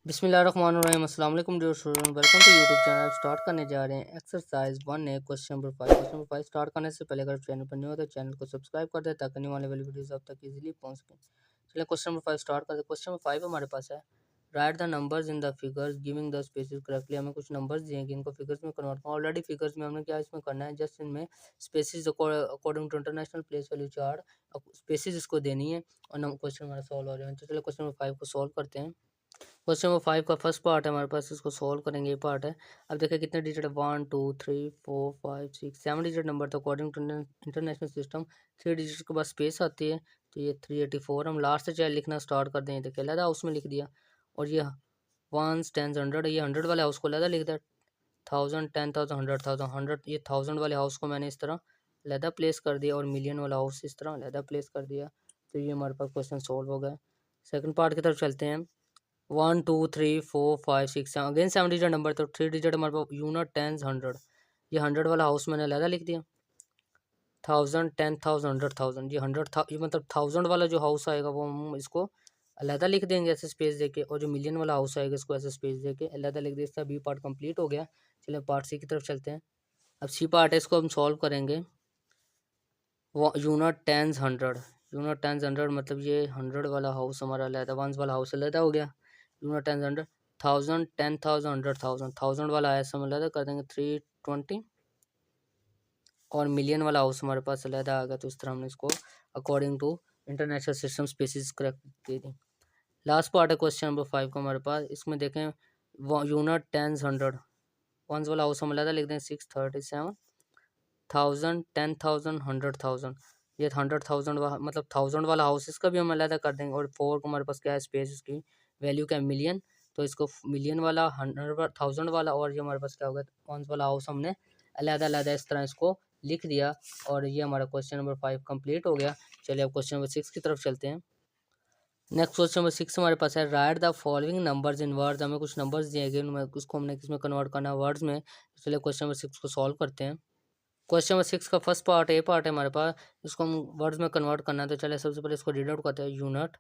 बिस्मिल्लाहिर्रहमानिर्रहीम। अस्सलाम वालेकुम dear student, welcome to YouTube channel. Start करने जा रहे हैं एक्सरसाइज 1 है question number 5। Question number 5 start करने से पहले अगर चैनल पर न्यू हो तो चैनल को सब्सक्राइब कर दे ताकि आने वाली वीडियोस आप तक इजीली पहुंच सकें। चलिए क्वेश्चन नंबर 5 स्टार्ट करते हैं। क्वेश्चन नंबर 5 हमारे पास है, right the numbers in the figures giving the spaces correctly. हमें कुछ नंबर्स दिए हैं इनको फिगर्स में कन्वर्ट करना। ऑलरेडी फिगर्स में हमने क्या इसमें करना है, जस्ट इनमें spaces according to international place value chart spaces इसको देनी है और क्वेश्चन हमारा सॉल्व हो जाए। तो चलिए क्वेश्चन नंबर 5 को सॉल्व करते हैं। क्वेश्चन नंबर 5 का फर्स्ट पार्ट है हमारे पास, इसको सॉल्व करेंगे। ये पार्ट है। अब देखिए कितने डिजिट है, 1 2 3 4 5 6 7 डिजिट नंबर। तो according to international system 3 digit के बाद स्पेस आती है, तो ये 384। हम लास्ट से चाहे लिखना स्टार्ट कर दें। देखिए अलहदा हाउस में लिख दिया, और ये वंस टेंस हंड्रेड, ये 100 वाले हाउस को अलहदा लिख दिया। 1000 10,000 100,000 100, ये 1000 वाले हाउस को मैंने इस तरह अलहदा प्लेस कर दिया, और मिलियन वाला हाउस इस तरह अलहदा प्लेस कर दिया। तो ये हमारे पास क्वेश्चन सॉल्व हो गया। सेकंड पार्ट की तरफ चलते हैं। 1 2 3 4 5 6 7 अगेन 7 डिजिट नंबर। तो 3 डिजिट हमारे पास यूनिट टेंस 100, ये 100 वाला हाउस मैंने अलग लिख दिया। 1000 10,000 100,000, ये 100 ये मतलब 1000 वाला जो हाउस आएगा वो हम इसको अलहदा लिख देंगे ऐसे स्पेस देके, और जो मिलियन वाला हाउस आएगा इसको ऐसे स्पेस देके अलहदा लिख दें। इसका बी पार्ट कंप्लीट हो गया। चलिए पार्ट सी की तरफ चलते हैं। अब सी पार्ट है, इसको हम सॉल्व करेंगे। यूनिट टेंस 100, यूनिट टेंस 100 मतलब ये 100 वाला हाउस हमारा अलहदा, वंस वाला हाउस अलहदा हो गया। यूनिट टेंस 100, 1000 10,000 100,000, 1000 वाला ऐसा हम अलहदा कर देंगे 320, और मिलियन वाला हाउस हमारे पास अलहदा आ गया। तो इस तरह हमने इसको according to international system spaces correct दे दी। लास्ट पार्ट है क्वेश्चन नंबर 5 का हमारे पास। इसमें देखें यूनिट टेंस 100, वंस वाला हाउस हम अलहदा लिख दें 637, 1000 10,000 100,000, ये 100,000 मतलब 1000 वाला हाउस इसका भी हम अलहदा कर देंगे। और 4 को हमारे पास क्या है, स्पेस इसकी वैल्यू क्या है, मिलियन। तो इसको मिलियन वाला 1000 वाला, और ये हमारे पास क्या होगा, वंस वाला हाउस हमने अलहदा अलहदा इस तरह इसको लिख दिया। और ये हमारा क्वेश्चन नंबर 5 कंप्लीट हो गया। चलिए अब क्वेश्चन नंबर 6 की तरफ चलते हैं। नेक्स्ट क्वेश्चन नंबर 6 हमारे पास है, right the following numbers in words. हमें कुछ नंबर्स दिए गए, उनमें उसको हमने किस में कन्वर्ट करना है, वर्ड्स में। चलिए क्वेश्चन नंबर 6 को सॉल्व करते हैं। क्वेश्चन नंबर 6 का फर्स्ट पार्ट ए पार्ट है हमारे पास, इसको हम वर्ड्स में कन्वर्ट करना है। तो चलिए सबसे पहले इसको रीड आउट करते हैं। यूनिट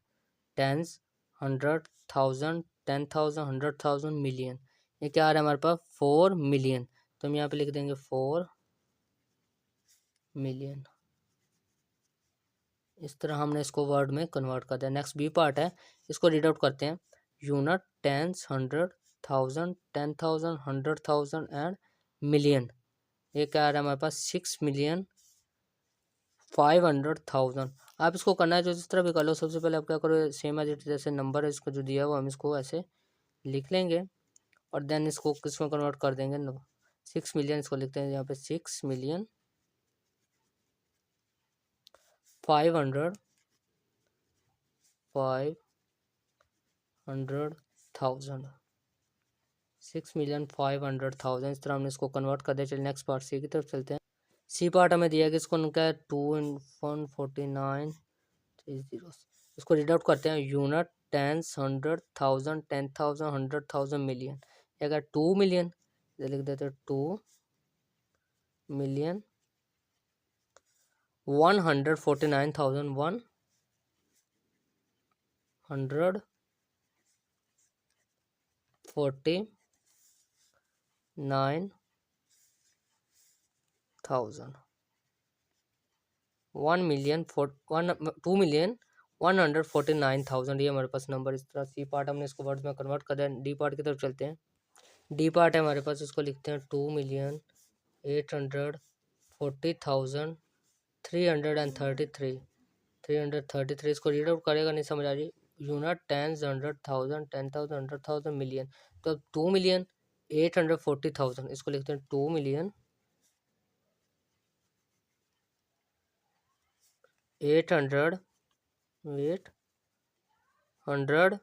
टेंस 100 1000 10,000 100,000 मिलियन, ये क्या आ रहा है हमारे पास, 4 मिलियन। तो हम यहाँ पे लिख देंगे 4 मिलियन। इस तरह हमने इसको वर्ड में कन्वर्ट कर दिया। नेक्स्ट बी पार्ट है, इसको रीड आउट करते हैं। यूनिट टेंस 100 1000 10,000 100,000 एंड मिलियन, ये क्या आ रहा है हमारे पास, 6,500,000। आप इसको करना है जो जिस तरह भी कर लो। सबसे पहले आप क्या करो, सेम एज इट जैसे नंबर है इसको जो दिया हुआ हम इसको ऐसे लिख लेंगे, और देन इसको किसमें कन्वर्ट कर देंगे, 6 मिलियन इसको लिखते हैं यहाँ पे, 6,500,000 6,500,000 इस तरह हमने इसको कन्वर्ट कर दिया। चलिए नेक्स्ट पार्ट सी की तरफ चलते हैं। सी पार्ट हमें दिया कि इसको क्या है, 2 149 30, इसको रीड आउट करते हैं। यूनिट टेंस 100 1000 10,000 100,000 मिलियन, अगर 2 मिलियन लिख देते 2 मिलियन 149,000 149,000 2 मिलियन 149,000, ये हमारे पास नंबर इस तरह। सी पार्ट हमने इसको वर्ड्स में कन्वर्ट कर दिया। डी पार्ट की तरफ चलते हैं। डी पार्ट है हमारे पास, इसको लिखते हैं 2,840,333 इसको रीड आउट करेगा, नहीं समझ आ रही। यूनिट टेंस 100 1000 10,000 100,000 मिलियन, तो अब 2,840,000 इसको लिखते हैं 2,840,000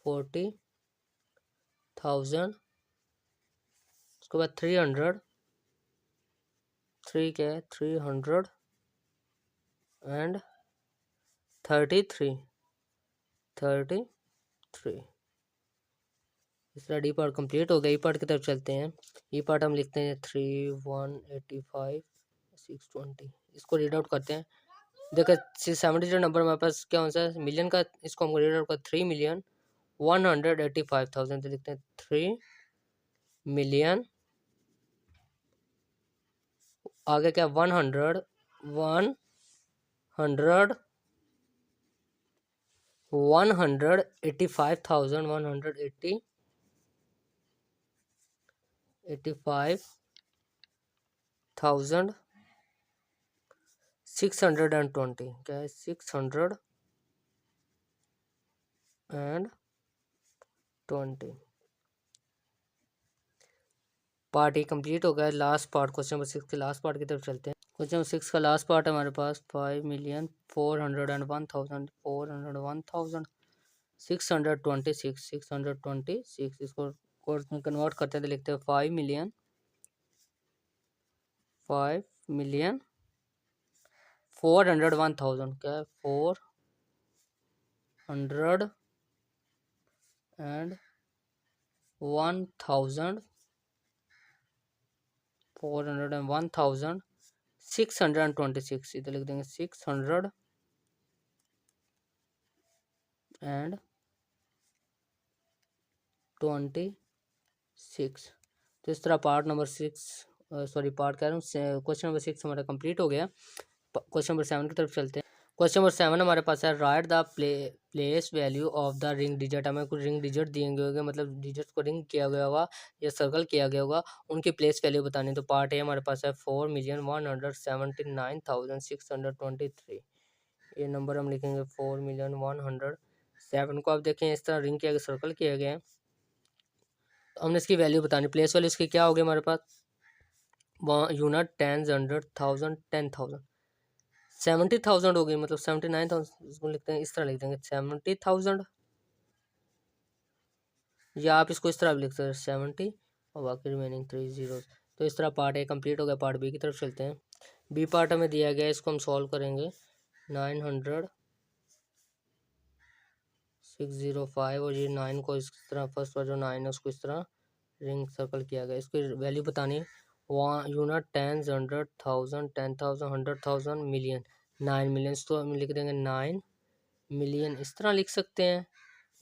40,000, उसके बाद 300 3 क्या है 333 इस तरह डी पार्ट कंप्लीट हो गया। ई पार्ट की तरफ चलते हैं। ई पार्ट हम लिखते हैं 3 185 620, इसको रीड आउट करते हैं। देखो 70 डिजिट नंबर हमारे पास क्या होता है मिलियन का, इसको हम कंसीडर कर 3,185,000 तो लिखते हैं 3,000,000 आगे क्या 100 185,000 620 क्या है 620 पार्ट ये कंप्लीट हो गया। लास्ट पार्ट क्वेश्चन नंबर 6 के लास्ट पार्ट की तरफ चलते हैं। क्वेश्चन नंबर 6 का लास्ट पार्ट है हमारे पास 5,401,626 इसको कोर्स में कन्वर्ट करते हैं तो लिखते हैं 5,401,000 क्या है 401,626 इधर लिख देंगे 626। तो इस तरह पार्ट नंबर 6 पार्ट कह रहा हूँ क्वेश्चन नंबर 6 हमारा कंप्लीट हो गया। क्वेश्चन नंबर 7 की तरफ चलते हैं। क्वेश्चन नंबर 7 हमारे पास है right the place value of the ring digit. हमें कुछ रिंग डिजिट दिए गए होंगे, मतलब डिजिट को रिंग किया गया होगा या सर्कल किया गया होगा, उनकी प्लेस वैल्यू बतानी। तो पार्ट ए हमारे पास है 4,179,623। ये नंबर हम लिखेंगे 4,107 को। आप देखें इस तरह रिंग किया गया, सर्कल किया गया है, तो हमने इसकी वैल्यू बतानी। प्लेस वैल्यू इसकी क्या होगी हमारे पास यूनिट 10 100 1000 10,000 70,000 हो गई, मतलब 79,000 इसको लिखते हैं, इस तरह लिख देंगे 70,000 या आप इसको इस तरह भी लिख सकते हैं 70 और बाकी रिमेनिंग 3 जीरो। तो इस तरह पार्ट ए कंप्लीट हो गया। पार्ट बी की तरफ चलते हैं। बी पार्ट हमें दिया गया है, इसको हम सॉल्व करेंगे 900,605 और ये 9 को इस तरह फर्स्ट जो 9 है उसको इस तरह रिंग सर्कल किया गया। इसकी वैल्यू बतानी यूनिट 10 100 1000 10,000 100,000 मिलियन 9 मिलियन, तो हम लिख देंगे 9 मिलियन इस तरह लिख सकते हैं,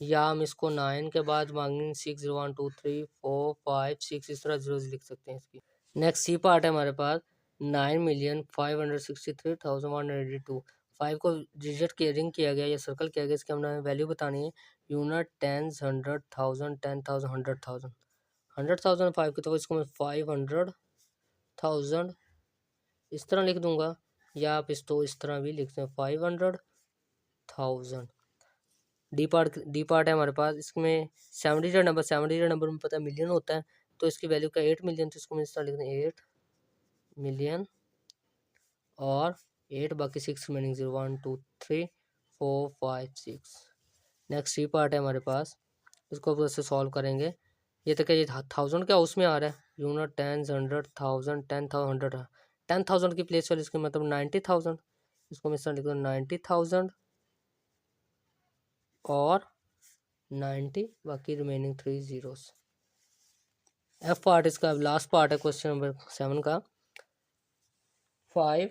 या हम इसको 9 के बाद मांगेंगे 6 0 1 2 3 4 5 6 इस तरह जीरो लिख सकते हैं इसकी। नेक्स्ट सी पार्ट है हमारे पास 9,563,182। 5 को डिजिट के रिंग किया गया या सर्कल किया गया, इसकी हमने वैल्यू बतानी है यूनिट 10 100 1000 10,000 100,000 100,000 5 की, तो इसको मैं 500,000 इस तरह लिख दूंगा, या आप इसको इस तरह भी लिखते हैं 500,000। डी पार्ट है हमारे पास, इसमें 7 डिजिट नंबर 7 डिजिट नंबर में पता है मिलियन होता है, तो इसकी वैल्यू का 8 मिलियन, तो इसको मैं इस तरह लिख दें 8 मिलियन और 8 बाकी 6 रिमेनिंग 0 1 2 3 4 5 6। नेक्स्ट सी पार्ट है हमारे पास, इसको अब ऐसे सॉल्व करेंगे। ये तो क्या ये 1000 क्या उसमें आ रहा है यूनिट 10 100 1000 10,000 100 10,000 की प्लेस वैल्यू इसकी मतलब 90,000, इसको मैं इस तरह लिख दूँ 90,000 और 90 बाकी रिमेनिंग 3 जीरोस। एफ पार्ट इसका लास्ट पार्ट है क्वेश्चन नंबर 7 का। 5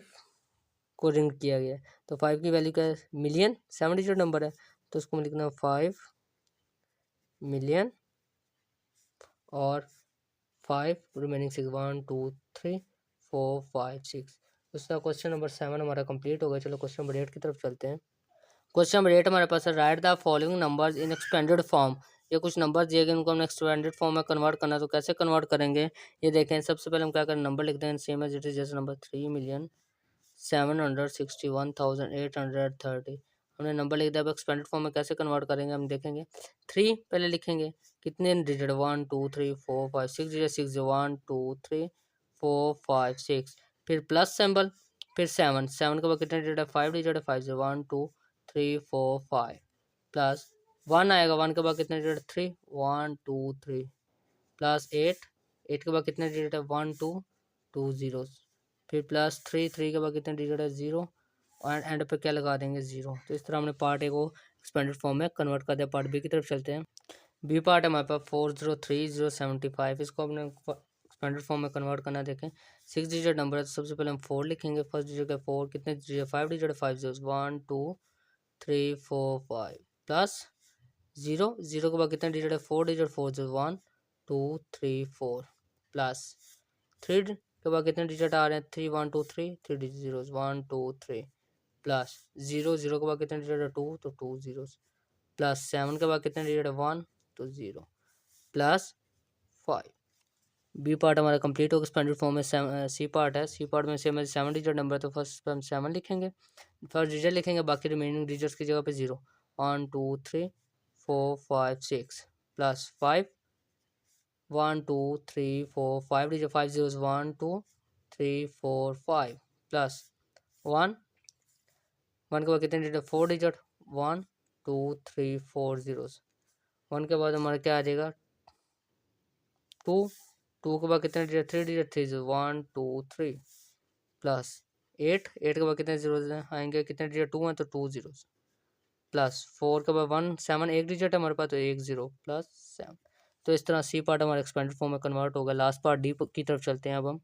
को रिंग किया गया है, तो 5 की वैल्यू क्या है मिलियन 7 डिजिट नंबर है, तो उसको मैं लिखना 5 मिलियन और 5 रिमेनिंग 6 1 2 3 4 5 6। उसका क्वेश्चन नंबर 7 हमारा कंप्लीट हो गया। चलो क्वेश्चन नंबर 8 की तरफ चलते हैं। क्वेश्चन नंबर 8 हमारे पास है right the following numbers in expanded form. ये कुछ नंबर दिए गए, उनको हमने एक्सपेंडेड फॉर्म में कन्वर्ट करना है, तो कैसे कन्वर्ट करेंगे ये देखें। सबसे पहले हम क्या करें नंबर लिख देंगे सेम एज इट इज, जैसे नंबर 3,761,830 हमने नंबर लिख दिया। अब एक्सपेंडेड फॉर्म में कैसे कन्वर्ट करेंगे हम देखेंगे। 3 पहले लिखेंगे, कितने डिजिट 1 2 3 4 5 6 डिजिट 6 1 2 3 4 5 6, फिर प्लस सिंबल, फिर 7 7 के बाद कितने डिजिट है 5 डिजिट है 5 1 2 3 4 5 प्लस 1 आएगा, 1 के बाद कितने डिजिट 3 1 2 3 प्लस 8 8 के बाद कितने डिजिट है 1 2 2 जीरो, फिर प्लस 3 3 के बाद कितने डिजिट है 0 और एंड पे क्या लगा देंगे 0। तो इस तरह हमने पार्ट ए को एक्सपेंडेड फॉर्म में कन्वर्ट कर दिया। पार्ट बी की तरफ चलते हैं। बी पार्ट है हमारे पास 4,030,75, इसको हमने एक्सपेंडेड फॉर्म में कन्वर्ट करना है। देखें 6 डिजिट नंबर है तो सबसे पहले हम 4 लिखेंगे। फर्स्ट डिजिट का 4 कितने डिजिट 5 डिजिट 5 जीरो 1 2 3 4 5 प्लस 0 के बाद कितने डिजिट है 4 डिजिट 4 जीरो 1 2 3 4 प्लस 3 के बाद कितने डिजिट आ रहे हैं 3 1 2 3 डिजिट जीरो 1 2 3 प्लस 0 के बाद कितने डिजिट है 2 तो 2 जीरो प्लस 7 के बाद कितने डिजिट है 1 तो 0 प्लस 5। बी पार्ट हमारा कंप्लीट होगा। एक्सपेंडेड फॉर्म में सी पार्ट है। सी पार्ट में सेम है 7 डिजिट नंबर है तो फर्स्ट पे हम 7 लिखेंगे। फर्स्ट डिजिट लिखेंगे बाकी रिमेनिंग डिजिट्स की जगह पे 0 1 2 3 4 5 6 प्लस 5 1 2 3 4 5 डिजिट 5 जीरो 1 2 3 4 5 प्लस 1 1 के बाद कितने डिजिट 4 डिजिट 1 2 3 4 जीरो 1 के बाद हमारा क्या आ जाएगा 2 2 के बाद कितने डिजिट 3 डिजिट 3 जीरो 1 2 3 प्लस 8 के बाद कितने जीरो आएंगे कितने डिजिट 2 हैं तो 2 जीरो प्लस 4 के बाद 1 7 एक डिजिट है हमारे पास तो 1 0 प्लस 7। तो इस तरह सी पार्ट हमारे एक्सपेंडेड फॉर्म में कन्वर्ट होगा। लास्ट पार्ट डी की तरफ चलते हैं। अब हम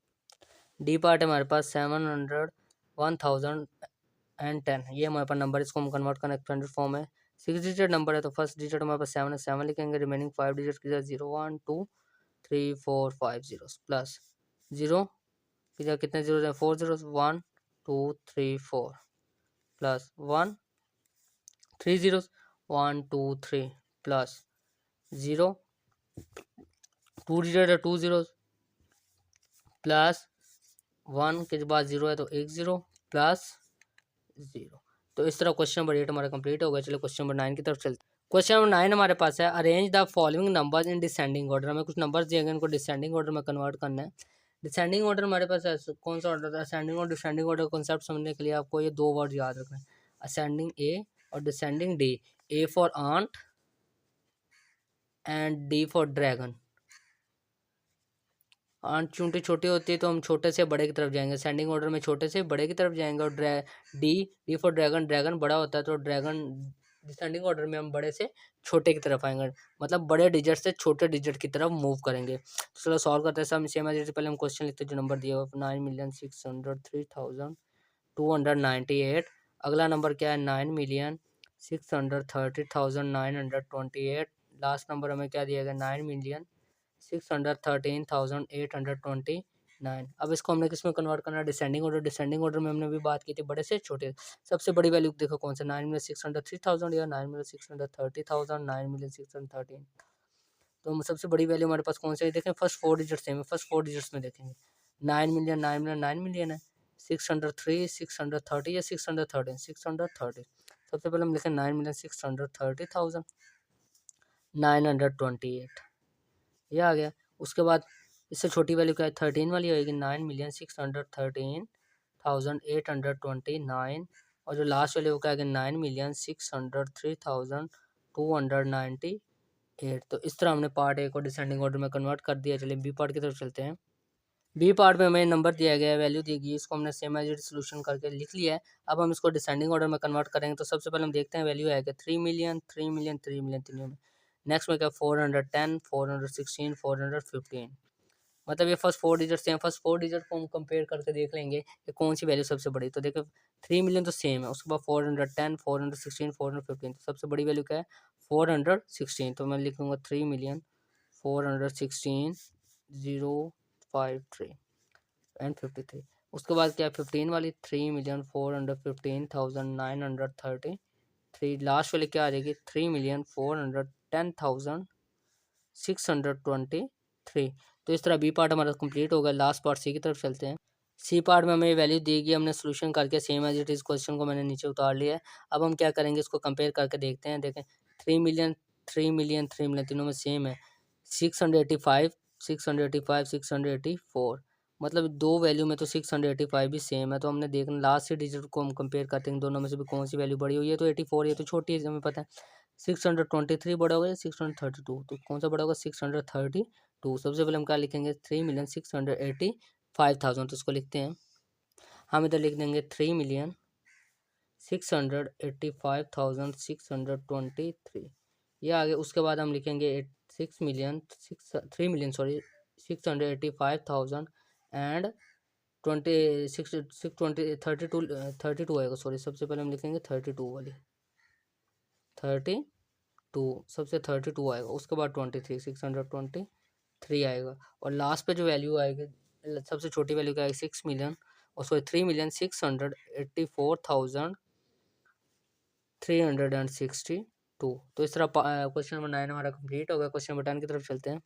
डी पार्ट है हमारे पास 700 1010 ये हमारे पास नंबर इसको हम कन्वर्ट करना एक्सपेंडेड फॉर्म है। 6 डिजिट नंबर है तो फर्स्ट डिजिट हमारे पास 7 है 7 लिखेंगे। रिमेनिंग 5 डिजिट की जगह 0 1 2 3 4 5 जीरो प्लस 0 की जगह कितने जीरो है 4 zero 1 2 3 4 plus 1 3 zero 1 2 3 plus 0 2 digit है 2 जीरो प्लस 1 के बाद 0 है तो 1 0 प्लस 0। तो इस तरह क्वेश्चन नंबर 8 हमारा कंप्लीट हो गया। चलो क्वेश्चन नंबर 9 की तरफ चलते हैं। क्वेश्चन नंबर 9 हमारे पास है arrange the following numbers in descending order. हमें कुछ नंबर्स दिए गए इनको डिसेंडिंग ऑर्डर में कन्वर्ट करना है। डिसेंडिंग ऑर्डर हमारे पास कौन सा ऑर्डर है असेंडिंग और डिसेंडिंग ऑर्डर कॉन्सेप्ट समझने के लिए आपको ये दो वर्ड याद रखना है असेंडिंग ए और descending D. A for ant and D for dragon. Ant चूंकि छोटी होती है तो हम छोटे से बड़े की तरफ जाएंगे। असेंडिंग ऑर्डर में छोटे से बड़े की तरफ जाएंगे और डी फॉर ड्रैगन ड्रैगन बड़ा होता है तो ड्रैगन डिसेंडिंग ऑर्डर में हम बड़े से छोटे की तरफ आएंगे मतलब बड़े डिजिट से छोटे डिजिट की तरफ मूव करेंगे। तो चलो सॉल्व करते हैं सब सेम एज पहले हम क्वेश्चन लिखते हैं जो नंबर दिया हुआ 9,603,298। अगला नंबर क्या है 9,630,928। लास्ट नंबर हमें क्या दिया गया 9,613,829। अब इसको हमने किस में कन्वर्ट करना है डिसेंडिंग ऑर्डर। डिसेंडिंग ऑर्डर में हमने भी बात की थी बड़े से छोटे। सबसे बड़ी वैल्यू देखो कौन सा 9,603,000 या 9,630,000 9,613। तो हम सबसे बड़ी वैल्यू हमारे पास कौन सी है देखें फर्स्ट 4 डिजिट से फर्स्ट 4 डिजिट्स में देखेंगे 9 मिलियन है 603 630 या 613 630। सबसे पहले हम लिखें 9,630,928 ये आ गया। उसके बाद इससे छोटी वैल्यू क्या है 13 वाली होगी 9,613,829। और जो लास्ट वैल्यू क्या है 9,603,298। तो इस तरह हमने पार्ट ए को डिसेंडिंग ऑर्डर में कन्वर्ट कर दिया। चलिए बी पार्ट की तरफ चलते हैं। बी पार्ट में हमें नंबर दिया गया है वैल्यू दी गई इसको हमने सेम एज इट सोल्यूशन करके लिख लिया है। अब हम इसको डिसेंडिंग ऑर्डर में कन्वर्ट करेंगे तो सबसे पहले हम देखते हैं वैल्यू है कि 3 मिलियन 3 मिलियन 3 मिलियन तीनों में। नेक्स्ट में क्या 410 416 415। मतलब ये first 4 digit same first 4 digit को हम कंपेयर करके देख लेंगे कि कौन सी वैल्यू सबसे बड़ी। तो देखो 3 मिलियन तो सेम है उसके बाद 410 416 415 तो सबसे बड़ी वैल्यू क्या है 416। तो मैं लिखूंगा 3 मिलियन 416 053 एंड 53। उसके बाद क्या है 15 वाली 3,415,933। लास्ट वाली क्या आ जाएगी 3,410,623। तो इस तरह बी पार्ट हमारा कंप्लीट होगा। लास्ट पार्ट सी की तरफ चलते हैं। सी पार्ट में हमें वैल्यू दी गई हमने सोल्यूशन करके same as it is question को मैंने नीचे उतार लिया है। अब हम क्या करेंगे इसको कंपेयर करके देखते हैं। देखें 3 मिलियन 3 मिलियन 3 मिलियन तीनों में सेम है 685 685 684। मतलब दो वैल्यू में तो 685 भी सेम है। तो हमने देखना लास्ट से डिजिट को हम कंपेयर करते हैं दोनों में से भी कौन सी वैल्यू बड़ी हुई है तो 84 ये तो छोटी है हमें पता है। 623 बड़ा होगा 632 तो कौन सा बड़ा होगा 632। सबसे पहले हम क्या लिखेंगे 3,685,000 तो इसको लिखते हैं हम इधर लिख देंगे 3,685,623 ये आ गया। उसके बाद हम लिखेंगे 3 मिलियन सॉरी 685,000 एंड 32 आएगा। सॉरी, सबसे पहले हम लिखेंगे 32 वाली, 32 सबसे 32 आएगा, उसके बाद 23 623 आएगा, और लास्ट पे जो वैल्यू आएगी सबसे छोटी वैल्यू क्या आएगी 6 मिलियन, और सॉरी 3,684,362। तो इस तरह क्वेश्चन नंबर 9 हमारा कंप्लीट हो गया। क्वेश्चन नंबर 10 की तरफ चलते हैं।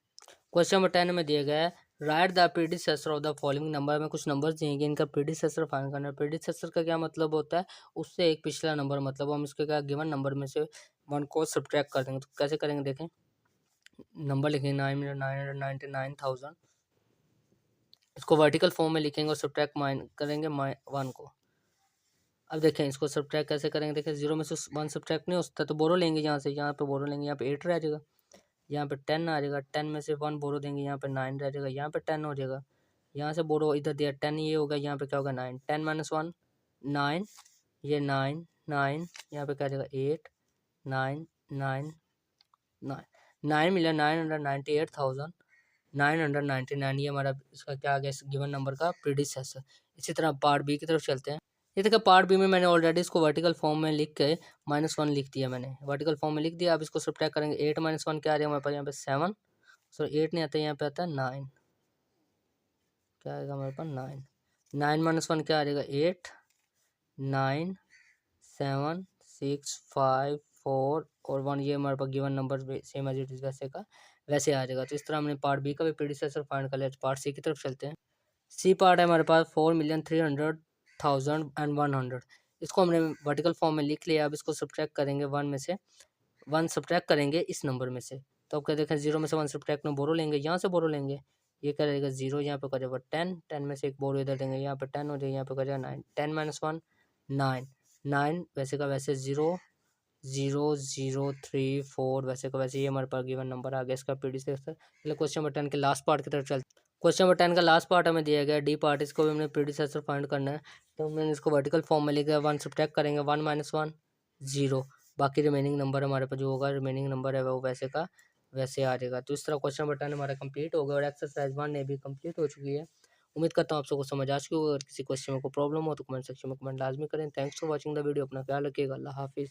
क्वेश्चन नंबर 10 में दिया गया है right the predecessor of the following number. में कुछ नंबर्स दिए गए, इनका प्रीडिसेसर फाइंड करना है। प्रीडिसेसर का क्या मतलब होता है, उससे एक पिछला नंबर, मतलब हम इसके क्या गिवन नंबर में से 1 को सब्ट्रैक्ट कर देंगे। तो कैसे करेंगे, देखें, नंबर लिखेंगे 9,999,000, इसको वर्टिकल फॉर्म में लिखेंगे और सब्ट्रैक्ट करेंगे 1 को। अब देखें इसको सब्ट्रैक्ट कैसे करेंगे, देखें 0 में से 1 सब्ट्रैक्ट नहीं हो सकता, तो बोरो लेंगे यहाँ से, यहाँ पे बोरो लेंगे, यहाँ पे 8 रह जाएगा, यहाँ पे 10 आ जाएगा, 10 में से 1 बोरो देंगे, यहाँ पे 9 रह जाएगा, यहाँ पे 10 हो जाएगा, यहाँ से बोरो इधर दिया 10, ये होगा, यहाँ पे क्या होगा 9, 10 माइनस 1 9, ये 9 9, यहाँ पे क्या जाएगा 8 9 9 9, 9,998,999, ये हमारा इसका क्या आ गया, गिवन नंबर का प्रीडिसेसर। इसी तरह पार्ट बी की तरफ चलते हैं। ये देखिए पार्ट बी में मैंने ऑलरेडी इसको वर्टिकल फॉर्म में लिख के -1 लिख दिया, मैंने वर्टिकल फॉर्म में लिख दिया। अब इसको सब्ट्रैक्ट करेंगे, 8 - 1 क्या आ रहा है हमारे पास, यहाँ पे 7, सॉरी 8 नहीं आता, यहाँ पे आता है 9, क्या आएगा हमारे पास 9, 9 - 1 क्या आ जाएगा 8 9 7 6 5 4 और 1, ये हमारे पास given number same as it is वैसे का वैसे आ जाएगा। तो इस तरह हमने पार्ट बी का भी प्रीडिसेसर फाइंड कर लिया। पार्ट सी की तरफ चलते हैं। सी पार्ट है हमारे पास 4,300,100, इसको हमने वर्टिकल फॉर्म में लिख लिया। अब इसको सब्ट्रैक्ट करेंगे 1 में से 1 सब्ट्रैक्ट करेंगे इस नंबर में से। तो अब क्या देखें 0 में से 1 सब्ट्रैक्ट में बोरो लेंगे, यहाँ से बोरो लेंगे, ये क्या रहेगा 0, यहाँ पे करेगा 10, 10 में से एक बोरो इधर देंगे, यहाँ पे 10 हो जाएगा, यहाँ पे करेगा 9, 10 - 1 9 9 वैसे का वैसे 0 0 0 3 4 वैसे का वैसे, ये हमारे पास गिवन नंबर आ गया इसका प्रीडिसेसर। चलिए क्वेश्चन नंबर 10 के लास्ट पार्ट की तरफ चलते हैं। क्वेश्चन नंबर 10 का लास्ट पार्ट हमें दिया गया डी पार्ट, इसको भी हमने प्रीडिसेसर फाइंड करना है। तो मैंने इसको वर्टिकल फॉर्म में लिखा है, 1 सब्ट्रैक्ट करेंगे, 1 - 1 0, बाकी रिमेनिंग नंबर हमारे पास जो होगा, रिमेनिंग नंबर है वो वैसे का वैसे आ जाएगा। तो इस तरह क्वेश्चन नंबर 10 हमारा कंप्लीट हो गया और एक्सरसाइज 1 ने भी कंप्लीट हो चुकी है। उम्मीद करता हूँ आप सबको समझ आ चुकी होगी। अगर किसी क्वेश्चन में कोई प्रॉब्लम हो तो कमेंट सेक्शन में कमेंट लाजमी करें। Thanks for watching the video. अपना ख्याल रखिएगा। अल्लाह हाफिज़।